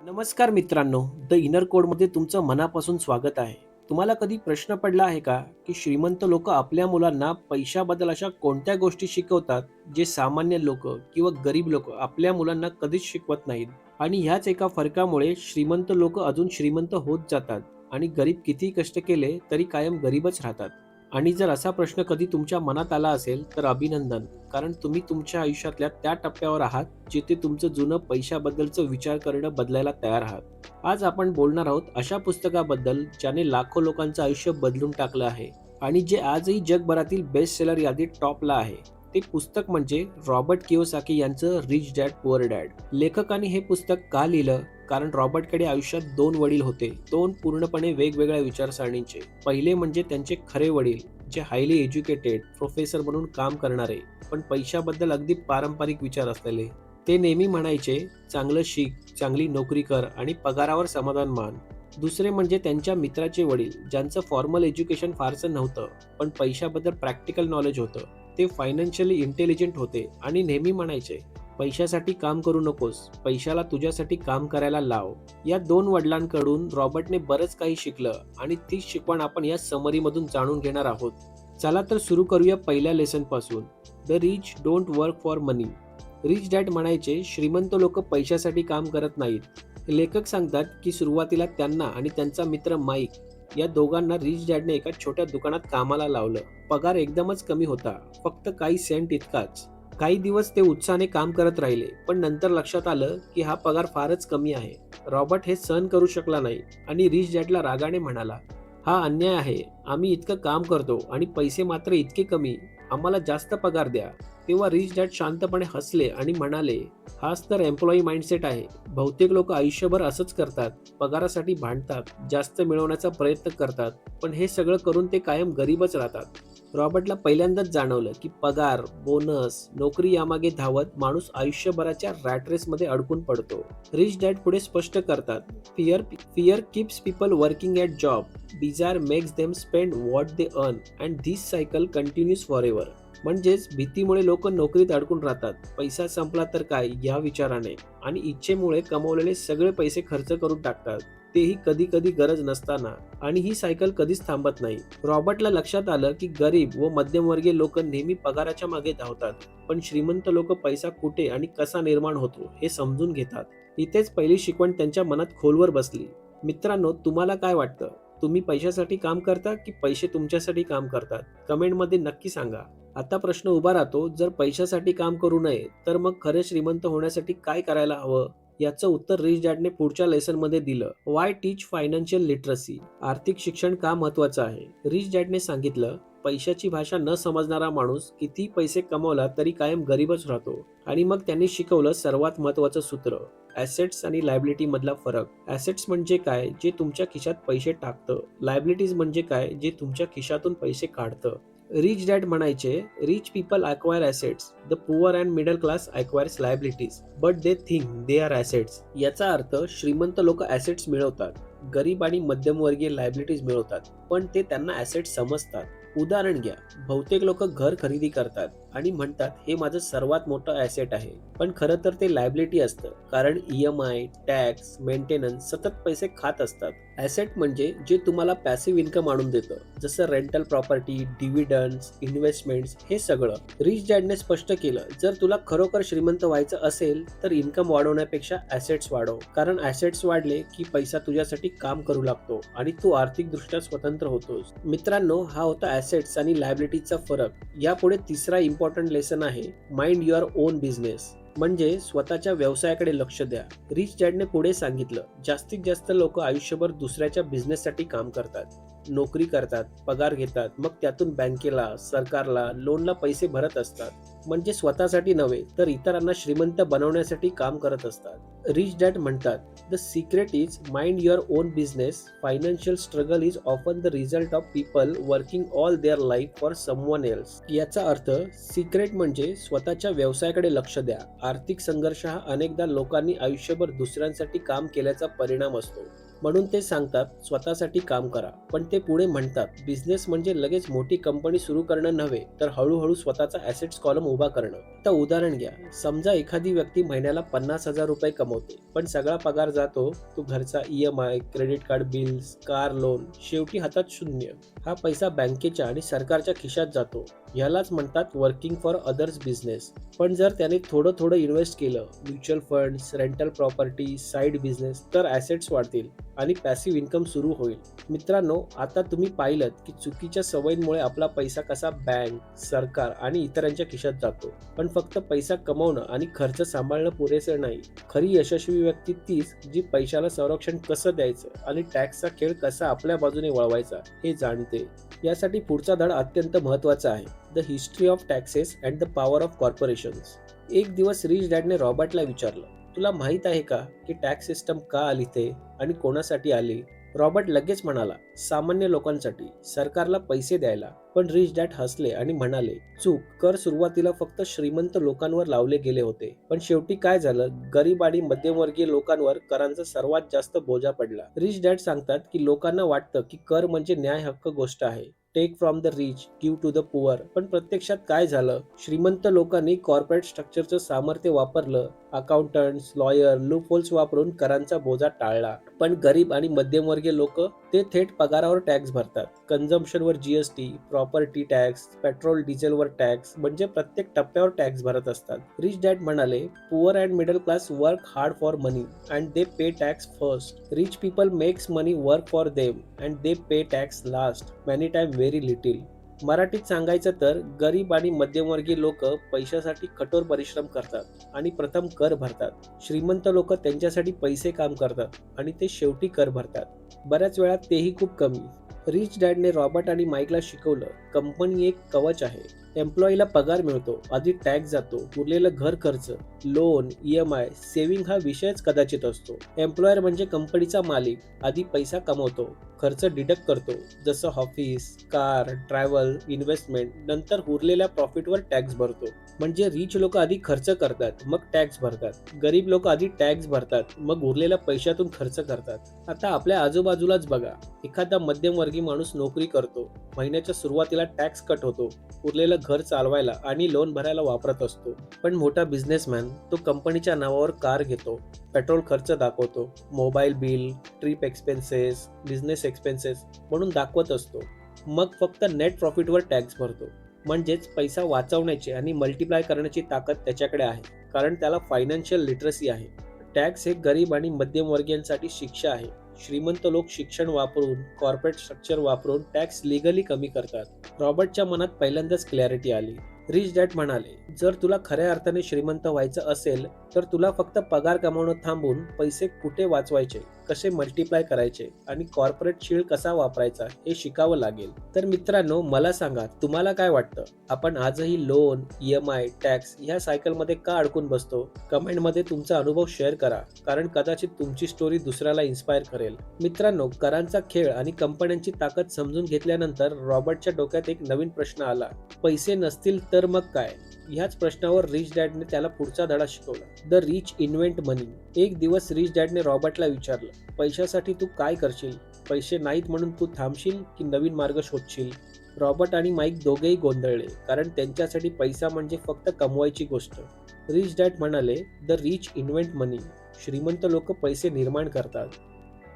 नमस्कार मित्रांनो, the inner कोडमध्ये तुमचं मनापासून स्वागत आहे. तुम्हाला कधी प्रश्न पडला आहे का, की श्रीमंत लोक आपल्या मुलांना पैशाबद्दल अशा कोणत्या गोष्टी शिकवतात, जे सामान्य लोक किंवा गरीब लोक आपल्या मुलांना कधीच शिकवत नाहीत? आणि ह्याच एका फरकामुळे श्रीमंत लोक अजून श्रीमंत होत जातात आणि गरीब कितीही कष्ट केले तरी कायम गरीबच राहतात. आणि जर असा प्रश्न कधी तुमच्या मनात आला असेल तर अभिनंदन, कारण तुम्ही तुमच्या आयुष्यातल्या त्या टप्प्यावर आहात जिथे तुमचं जुनं पैशाबद्दलचं विचार करणं बदलायला तयार आहात. आज आपण बोलणार आहोत अशा पुस्तकाबद्दल ज्याने लाखो लोकांचं आयुष्य बदलून टाकलं आहे आणि जे आजही जगभरातील बेस्ट सेलर यादीत टॉपला आहे. ते पुस्तक म्हणजे रॉबर्ट कियोसाकी यांचं रिच डॅड पुअर डॅड. लेखकाने हे पुस्तक का लिहिलं? कारण रॉबर्टकडे आयुष्यात दोन वडील होते, दोन पूर्णपणे वेगवेगळ्या विचारसरणींचे. पहिले म्हणजे त्यांचे खरे वडील, जे हायली एज्युकेटेड प्रोफेसर म्हणून काम करणारे, पण पैशाबद्दल अगदी पारंपरिक विचार असलेले. ते नेहमी म्हणायचे, चांगलं शिक, चांगली नोकरी कर आणि पगारावर समाधान मान. दुसरे म्हणजे त्यांच्या मित्राचे वडील, ज्यांचं फॉर्मल एज्युकेशन फारसं नव्हतं, पण पैशाबद्दल प्रॅक्टिकल नॉलेज होतं. ते फायनान्शियली इंटेलिजंट होते आणि नेहमी म्हणायचे, पैशासाठी काम करू नकोस, पैशाला तुझ्यासाठी काम करायला लाव. या दोन वडिलांकडून रॉबर्टने बरंच काही शिकलं आणि तीच शिकवण आपण या समरीमधून जाणून घेणार आहोत. चला तर सुरू करूया पहिल्या लेसन पासून. The rich don't work for money. Rich dad म्हणायचे, श्रीमंत लोक पैशासाठी काम करत नाहीत. लेखक सांगतात की सुरुवातीला त्यांना आणि त्यांचा मित्र माईक या दोघांना रिच डॅडने एका छोट्या दुकानात कामाला लावलं. पगार एकदमच कमी होता, फक्त काही सेंट इतकाच. काही दिवस ते उत्साहाने काम करत राहिले, पण नंतर लक्षात आलं की हा पगार फारच कमी आहे. रॉबर्ट हे सहन करू शकला नाही आणि रिच डॅडला रागाने म्हणाला, हा अन्याय आहे. आम्ही इतकं काम करतो आणि पैसे मात्र इतके कमी. आम्हाला जास्त पगार द्या. तेव्हा रिच डॅड शांतपणे हसले आणि म्हणाले, हाच तर एम्प्लॉई माइंडसेट आहे. बहुतेक लोक आयुष्यभर असंच करतात. पगारासाठी भांडतात, जास्त मिळवण्याचा प्रयत्न करतात, पण हे सगळं करून ते कायम गरीबच राहतात. रॉबर्टला पहिल्यांदाच जाणवलं की पगार, बोनस, नोकरी यामागे धावत माणूस आयुष्यभराच्या रॅट रेसमध्ये अडकून पडतो. रिच डॅड पुढे स्पष्ट करतात, fear keeps people working at job, desire makes them spend what they earn and this cycle continues forever. म्हणजेच भीतीमुळे लोक नोकरीत अडकून राहतात, पैसा संपला तर काय या विचाराने, आणि इच्छेमुळे कमवलेले सगळे पैसे खर्च करून टाकतात, तेही कधी कधी गरज नसताना. आणि ही सायकल कधीच थांबत नाही. रॉबर्टला लक्षात आलं की गरीब व मध्यमवर्गीय लोक नेहमी पगाराच्या मागे धावतात, पण श्रीमंत लोक पैसा कुठे आणि कसा निर्माण होतो हे समजून घेतात. इथेच पहिली शिकवण त्यांच्या मनात खोलवर बसली. मित्रांनो, तुम्हाला काय वाटतं? तुम्ही पैशासाठी काम करता की पैसे तुमच्यासाठी काम करतात? कमेंटमध्ये नक्की सांगा. आता प्रश्न उभा राहतो, जर पैशासाठी काम करू नये तर मग खरे श्रीमंत होण्यासाठी काय करायला हवं? याचं उत्तर रिच डॅडने पुढच्या लेसनमध्ये दिलं. वाय टीच फायनान्शियल लिटरसी. आर्थिक शिक्षण का महत्वाचं आहे? रिच डॅडने सांगितलं, पैशाची भाषा न समजणारा माणूस किती पैसे कमवला तरी कायम गरीबच राहतो. आणि मग त्यांनी शिकवलं सर्वात महत्वाचं सूत्र, ॲसेट्स आणि लायबिलिटी मधला फरक. ॲसेट्स म्हणजे काय? जे तुमच्या खिशात पैसे टाकतं. लायबिलिटीज म्हणजे काय? जे तुमच्या खिशातून पैसे काढतं. रिच डॅड म्हणायचे, rich people acquire assets, the poor and middle class acquires liabilities, but they think they are assets. याचा अर्थ, श्रीमंत लोक ॲसेट्स मिळवतात, गरीब आणि मध्यमवर्गीय लायबिलिटीज मिळवतात, पण ते त्यांना ॲसेट्स समजतात. उदाहरण घ्या, बहुतेक लोक घर खरेदी करतात आणि म्हणतात हे माझं सर्वात मोठं ॲसेट आहे, पण खरं तर ते लायबिलिटी असतं, कारण EMI, टॅक्स, मेंटेनन्स सतत पैसे खात असतात. ॲसेट म्हणजे जे तुम्हाला पॅसिव्ह इन्कम आणून देतं, जसं रेंटल प्रॉपर्टी, डिव्हिडंड्स, इन्व्हेस्टमेंट्स, हे सगळं. रिच डॅडने स्पष्ट केलं, जर तुला खरोखर श्रीमंत व्हायचं असेल तर इन्कम वाढवण्यापेक्षा ॲसेट्स वाढव, कारण ॲसेट्स वाढले की पैसा तुझ्यासाठी काम करू लागतो आणि तू आर्थिकदृष्ट्या स्वतंत्र होतोस. मित्रांनो, हा होता ॲसेट्स आणि लायबिलिटीजचा फरक. यापुढे तिसरा इम्पॉर्टंट लेसन आहे, माइंड युअर ओन बिझनेस, म्हणजे स्वतःच्या व्यवसायाकडे लक्ष द्या. रिच डॅडने पुढे सांगितलं, जास्तीत जास्त लोक आयुष्यभर दुसऱ्याच्या बिझनेससाठी काम करतात, नोकरी करतात, पगार घेतात, मग त्यातून बँकेला, सरकारला, लोनला पैसे भरत असतात, म्हणजे स्वतःसाठी नव्हे तर इतरांना श्रीमंत बनवण्यासाठी काम करत असतात. रिच डॅड म्हणतात, the secret is mind your own business. Financial struggle is often the result of people working all their life for someone else. याचा अर्थ, सिक्रेट म्हणजे स्वतःच्या व्यवसायाकडे लक्ष द्या. आर्थिक संघर्ष हा अनेकदा लोकांनी आयुष्यभर दुसऱ्यांसाठी काम केल्याचा परिणाम असतो. म्हणून ते सांगतात स्वतःसाठी काम करा. पण ते पुढे म्हणतात बिझनेस म्हणजे लगेच मोठी कंपनी सुरू करणं नव्हे, तर हळूहळू स्वतःचा ॲसेट्स कॉलम उभा करणं. आता उदाहरण घ्या. समजा एखादी व्यक्ती महिन्याला 50,000 रुपये कमवते, पण सगळा पगार जातो तो घरचा EMI, credit card bills, car loan, शेवटी हातात शून्य. हा पैसा बँकेच्या आणि सरकारच्या खिशात जातो. ह्यालाच म्हणतात वर्किंग फॉर अदर्स बिझनेस. पण जर त्याने थोडं थोडं इन्व्हेस्ट केलं, mutual funds, rental property, side business, तर ॲसेट्स वाढतील आणि पॅसिव्ह इन्कम सुरू होईल. मित्रांनो, आता तुम्ही पाहिलत की चुकीच्या सवयींमुळे आपला पैसा कसा बँक, सरकार आणि इतरांच्या खिशात जातो. पण फक्त पैसा कमवणं आणि खर्च सांभाळणं पुरेसं नाही. खरी यशस्वी व्यक्ती तीच जी पैशाला संरक्षण कसं द्यायचं आणि टॅक्सचा खेळ कसा आपल्या बाजूने वळवायचा हे जाणते. यासाठी पुढचा धडा अत्यंत महत्त्वाचा आहे. The history of taxes and the power of corporations. एक दिवस रिच डॅडने रॉबर्टला विचारलं, तुला माहित आहे का की टॅक्स सिस्टम का आली ते आणि कोणासाठी आली? रॉबर्ट लगेच म्हणाला, सामान्य लोकांसाठी, सरकारला पैसे द्यायला. पण रिच डॅड हसले आणि म्हणाले, चूक. कर सुरुवातीला फक्त श्रीमंत लोकांवर लावले गेले होते. पण शेवटी काय झालं? गरीब आणि मध्यमवर्गीय लोकांवर करांचा सर्वात जास्त बोजा पडला. रिच डॅड सांगतात की लोकांना वाटतं की कर म्हणजे न्याय हक्क गोष्ट आहे. Take from the rich, give to the poor. पण प्रत्यक्षात काय झालं? श्रीमंत लोकांनी कॉर्पोरेट स्ट्रक्चरचं सामर्थ्य वापरलं, अकाउंटंट्स, लॉयर, लूपहोल्स वापरून करांचा बोजा टाळला. पण गरीब आणि मध्यमवर्गीय लोक ते थेट पगारावर टॅक्स भरतात. कन्झम्पशनवर GST, प्रॉपर्टी टॅक्स, पेट्रोल डिझेलवर टॅक्स, म्हणजे प्रत्येक टप्प्यावर टॅक्स भरत असतात. रिच डॅड म्हणाले, poor and middle class work hard for money and they pay tax first. Rich people makes money work for them and they pay tax last. Many time very little. मराठीत सांगायचं तर गरीब आणि मध्यमवर्गीय लोक पैशासाठी कठोर परिश्रम करतात आणि प्रथम कर भरतात. श्रीमंत लोक त्यांच्यासाठी पैसे काम करतात आणि ते शेवटी कर भरतात. बऱ्याच वेळा तेही खूप कमी. रिच डॅडने रॉबर्ट आणि माईकला शिकवलं, कंपनी एक कवच आहे. एम्प्लॉईला पगार मिळतो, आधी टॅक्स जातो, उरलेलं घर खर्च, लोन, EMI, सेव्हिंग हा विषयच कदाचित असतो. एम्प्लॉयर म्हणजे कंपनीचा मालिक, आधी पैसा कमवतो, खर्च डिडक्ट करतो, जसं ऑफिस, कार, ट्रॅव्हल, इन्व्हेस्टमेंट, नंतर उरलेल्या प्रॉफिटवर टॅक्स भरतो. म्हणजे रिच लोक आधी खर्च करतात, मग टॅक्स भरतात. गरीब लोक आधी टॅक्स भरतात, मग उरलेल्या पैशातून खर्च करतात. आता आपल्या आजूबाजूलाच बघा, एखादा मध्यमवर्गीय माणूस नोकरी करतो, महिन्याच्या सुरुवातीला टॅक्स कट होतो, उरलेलं घर चालवायला आणि लोन भरायला वापरत असतो. पण मोठा बिझनेसमॅन तो कंपनीच्या नावावर कार घेतो, पेट्रोल खर्च दाखवतो, mobile bill, trip expenses, business expenses म्हणून दाखवत असतो. मग फक्त नेट प्रॉफिटवर टॅक्स भरतो. म्हणजेच पैसा वाचवण्याची आणि मल्टिप्लाय करण्याची ताकद त्याच्याकडे आहे, कारण त्याला फायनान्शियल लिटरसी आहे. टॅक्स हे गरीब आणि मध्यमवर्गीयांसाठी शिक्षा आहे. श्रीमंत लोक शिक्षण वापरून, कॉर्पोरेट स्ट्रक्चर वापरून टॅक्स लिगली कमी करतात. रॉबर्टच्या मनात पहिल्यांदाच क्लॅरिटी आली. रिच डॅड म्हणाले, जर तुला खऱ्या अर्थाने श्रीमंत व्हायचं असेल तर तुला फक्त पगार कमावणं थांबून पैसे कुठे वाचवायचे, कसे मल्टिप्लाय करायचे आणि कॉर्पोरेट शील्ड कसा वापरायचा हे शिकावं लागेल. तर मित्रांनो, मला सांगा, तुम्हाला काय वाटतं? आपण आजही लोन, EMI, टॅक्स ह्या सायकलमध्ये का अडकून बसतो? कमेंटमध्ये तुमचा अनुभव शेअर करा, कारण कदाचित तुमची स्टोरी दुसऱ्याला इन्स्पायर करेल. मित्रांनो, करांचा खेळ आणि कंपन्यांची ताकद समजून घेतल्यानंतर रॉबर्टच्या डोक्यात एक नवीन प्रश्न आला. पैसे नसतील तर मग काय? ह्याच प्रश्नावर रिच डॅडने त्याला पुढचा धडा शिकवला. द रिच इन्व्हेंट मनी. एक दिवस रिच डॅडने रॉबर्टला विचारलं, पैशासाठी तू काय करशील? पैसे नाहीत म्हणून तू थांबशील की नवीन मार्ग शोधशील? रॉबर्ट आणि माईक दोघेही गोंधळले, कारण त्यांच्यासाठी पैसा म्हणजे फक्त कमवायची गोष्ट. रिच डॅड म्हणाले, द रिच इन्व्हेंट मनी. श्रीमंत लोक पैसे निर्माण करतात.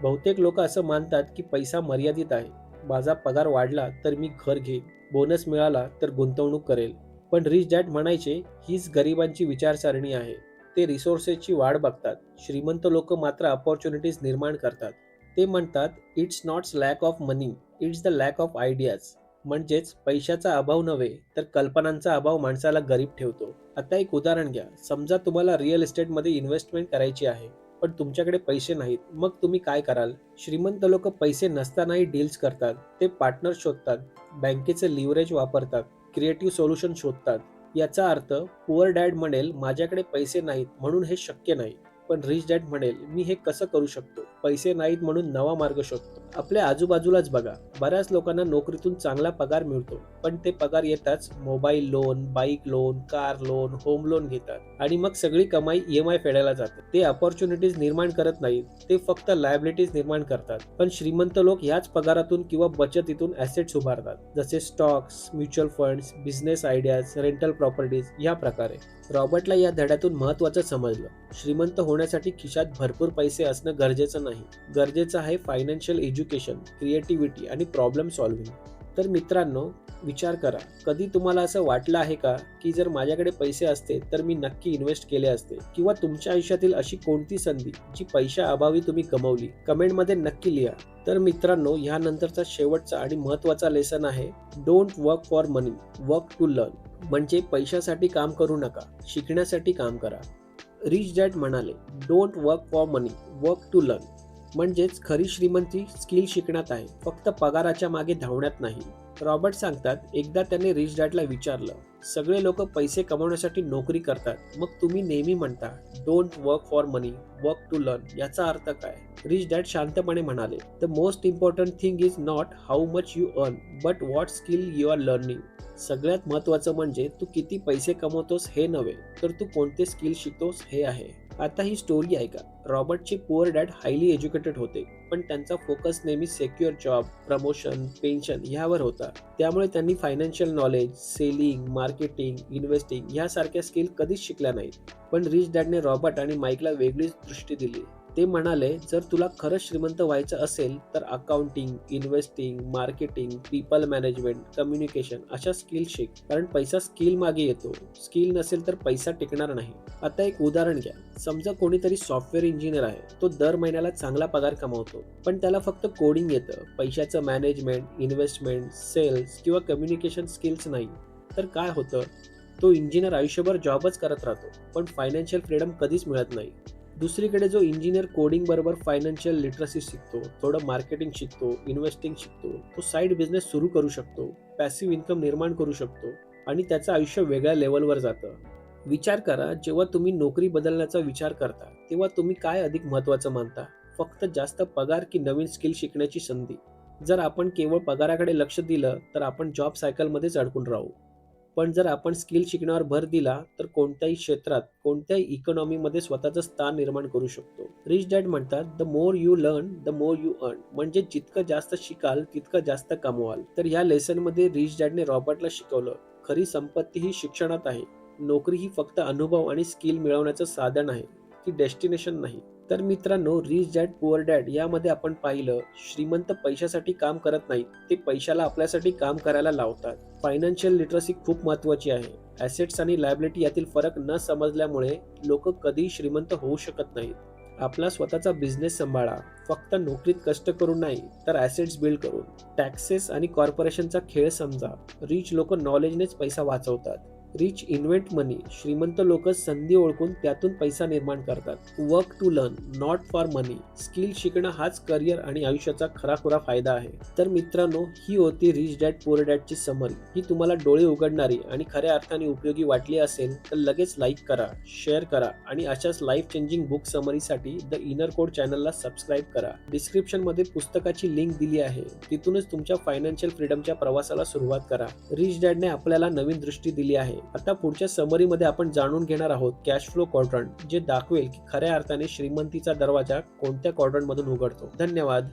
बहुतेक लोक असं मानतात की पैसा मर्यादित आहे. माझा पगार वाढला तर मी घर घेईन, बोनस मिळाला तर गुंतवणूक करेल. पण रिच डॅड म्हणायचे, हीच गरिबांची विचारसरणी आहे. ते रिसोर्सेसची वाढ बघतात. श्रीमंत लोक मात्र अपॉर्च्युनिटीज निर्माण करतात. ते म्हणतात, it's not lack of money, it's the lack of ideas. म्हणजेच पैशाचा अभाव नव्हे तर कल्पनांचा अभाव माणसाला गरीब ठेवतो. आता एक उदाहरण घ्या. समजा तुम्हाला रिअल इस्टेटमध्ये इन्व्हेस्टमेंट करायची आहे, पण तुमच्याकडे पैसे नाहीत. मग तुम्ही काय कराल? श्रीमंत लोक पैसे नसतानाही डील्स करतात. ते पार्टनर शोधतात, बँकेचे लिव्हरेज वापरतात, क्रिएटिव्ह सोल्युशन शोधतात. याचा अर्थ पुअर डॅड म्हणेल, माझ्याकडे पैसे नाहीत म्हणून हे शक्य नाही. पण रिच डॅड म्हणेल, मी हे कसं करू शकतो? पैसे नाहीत म्हणून नवा मार्ग शोधतो. आपल्या आजूबाजूलाच बघा, बऱ्याच लोकांना नोकरीतून चांगला पगार मिळतो, पण ते पगार येताच mobile loan, bike loan, car loan, home loan घेतात आणि मग सगळी कमाई EMI फेडायला जाते. ते अपॉर्च्युनिटीज निर्माण करत नाहीत, ते फक्त लायबिलिटीज निर्माण करतात. पण श्रीमंत लोक ह्याच पगारातून किंवा बचतीतून ॲसेट्स उभारतात, जसे stocks, mutual funds, business ideas, rental properties या प्रकारे. रॉबर्टला या धड्यातून महत्त्वाचं समजलं, श्रीमंत होण्यासाठी खिशात भरपूर पैसे असणं गरजेचं नाही. गरजेचं आहे फायनान्शियल एज्युकेशन, क्रिएटिव्हिटी आणि प्रॉब्लेम सॉल्व्हिंग. तर मित्रांनो, विचार करा, कधी तुम्हाला असं वाटलं आहे का की जर माझ्याकडे पैसे असते तर मी नक्की इन्व्हेस्ट केले असते? किंवा तुमच्या आयुष्यातील अशी कोणती संधी जी पैशाअभावी तुम्ही गमावली? कमेंटमध्ये नक्की लिहा. तर मित्रांनो, ह्यानंतरचा शेवटचा आणि महत्त्वाचा लेसन आहे, don't work for money, work to learn. म्हणजे पैशासाठी काम करू नका, शिकण्यासाठी काम करा. रिच डॅड म्हणाले, don't work for money, work to learn. म्हणजेच खरी श्रीमंती स्किल शिकण्यात आहे, फक्त पगाराच्या मागे धावण्यात नाही. रॉबर्ट सांगतात, एकदा त्यांनी रिच डॅडला विचारलं, सगळे लोक पैसे कमवण्यासाठी नोकरी करतात, मग तुम्ही नेहमी म्हणता don't work for money, work to learn, याचा अर्थ काय? रिच डॅड शांतपणे म्हणाले, the most important thing is not how much you earn, but what skill you are learning. सगळ्यात महत्त्वाचं म्हणजे तू किती पैसे कमवतोस हे नव्हे, तर तू कोणते स्किल शिकतोस हे आहे. आता ही स्टोरी ऐका. रॉबर्टचे पुअर डॅड हायली एज्युकेटेड होते, पण त्यांचा फोकस नेहमी सेक्युअर जॉब, प्रमोशन, पेन्शन ह्यावर होता. त्यामुळे त्यांनी financial knowledge, selling, marketing, investing यासारख्या स्किल कधीच शिकल्या नाहीत. पण रिच डॅडने रॉबर्ट आणि माईकला वेगळीच दृष्टी दिली. ते म्हणाले, जर तुला खरंच श्रीमंत व्हायचं असेल तर accounting, investing, marketing, people management, communication अशा स्किल शिक. कारण पैसा स्किल मागे येतो, स्किल नसेल तर पैसा टिकणार नाही. आता एक उदाहरण घ्या. समजा कोणीतरी सॉफ्टवेअर इंजिनियर आहे, तो दर महिन्याला चांगला पगार कमावतो, पण त्याला फक्त कोडिंग येतं, पैशाचं मॅनेजमेंट, इन्व्हेस्टमेंट, सेल्स किंवा कम्युनिकेशन स्किल्स नाही. तर काय होतं? तो इंजिनियर आयुष्यभर जॉबच करत राहतो, पण फायनान्शियल फ्रीडम कधीच मिळत नाही. दुसरीकडे जो इंजिनियर कोडिंग बरोबर फायनान्शियल लिटरसी शिकतो, थोडं मार्केटिंग शिकतो, इन्व्हेस्टिंग शिकतो, तो साईड बिझनेस सुरू करू शकतो, पॅसिव्ह इन्कम निर्माण करू शकतो आणि त्याचं आयुष्य वेगळ्या लेवलवर जातं. विचार करा, जेव्हा तुम्ही नोकरी बदलण्याचा विचार करता तेव्हा तुम्ही काय अधिक महत्त्वाचं मानता? फक्त जास्त पगार की नवीन स्किल शिकण्याची संधी? जर आपण केवळ पगाराकडे लक्ष दिलं तर आपण जॉब सायकलमध्येच अडकून राहू. पण जर आपण स्किल शिकण्यावर भर दिला तर कोणत्याही क्षेत्रात, कोणत्याही इकॉनॉमीमध्ये स्वतःचं स्थान निर्माण करू शकतो. रिच डॅड म्हणतात, the more you learn the more you earn. म्हणजे जितकं जास्त शिकाल तितकं जास्त कमवाल. तर ह्या लेसनमध्ये रिच डॅडने रॉबर्टला शिकवलं, खरी संपत्ती ही शिक्षणात आहे. नोकरी ही फक्त अनुभव आणि स्किल मिळवण्याचं साधन आहे, ती डेस्टिनेशन नाही. तर मित्रांनो, रिच डॅड पुअर डॅड यामध्ये आपण पाहिलं, श्रीमंत पैशासाठी काम करत नाहीत, ते पैशाला आपल्यासाठी काम करायला लावतात. फायनान्शियल लिटरसी खूप महत्त्वाची आहे. ॲसेट्स आणि लायबिलिटी यातील फरक न समजल्यामुळे लोक कधीही श्रीमंत होऊ शकत नाहीत. आपला स्वतःचा बिझनेस सांभाळा, फक्त नोकरीत कष्ट करून नाही तर ॲसेट्स बिल्ड करून. टॅक्सेस आणि कॉर्पोरेशनचा खेळ समजा. रिच लोक नॉलेजनेच पैसा वाचवतात. Rich invent money. श्रीमंत लोक संधी ओळखून त्यातून पैसा निर्माण करतात. Work to learn, not for money. Skill शिकणं हाच करिअर आणि आयुष्याचा खराखुरा फायदा आहे. तर मित्रांनो, ही होती रिच डॅड पुअर डॅडची समरी. ही तुम्हाला डोळे उघडणारी आणि खऱ्या अर्थाने उपयोगी वाटली असेल तर लगेच लाईक करा, शेअर करा आणि अशाच लाईफ चेंजिंग बुक समरीसाठी द इनर कोड चॅनलला सबस्क्राईब करा. डिस्क्रिप्शनमध्ये पुस्तकाची लिंक दिली आहे, तिथूनच तुमच्या फायनान्शियल फ्रीडमच्या प्रवासाला सुरुवात करा. रिच डॅडने आपल्याला नवीन दृष्टी दिली आहे. आता पुढच्या समरीमध्ये आपण जाणून घेणार आहोत कॅश फ्लो क्वाड्रंट, जे दाखवेल की खऱ्या अर्थाने श्रीमंतीचा दरवाजा कोणत्या क्वाड्रंटमधून उघडतो. धन्यवाद.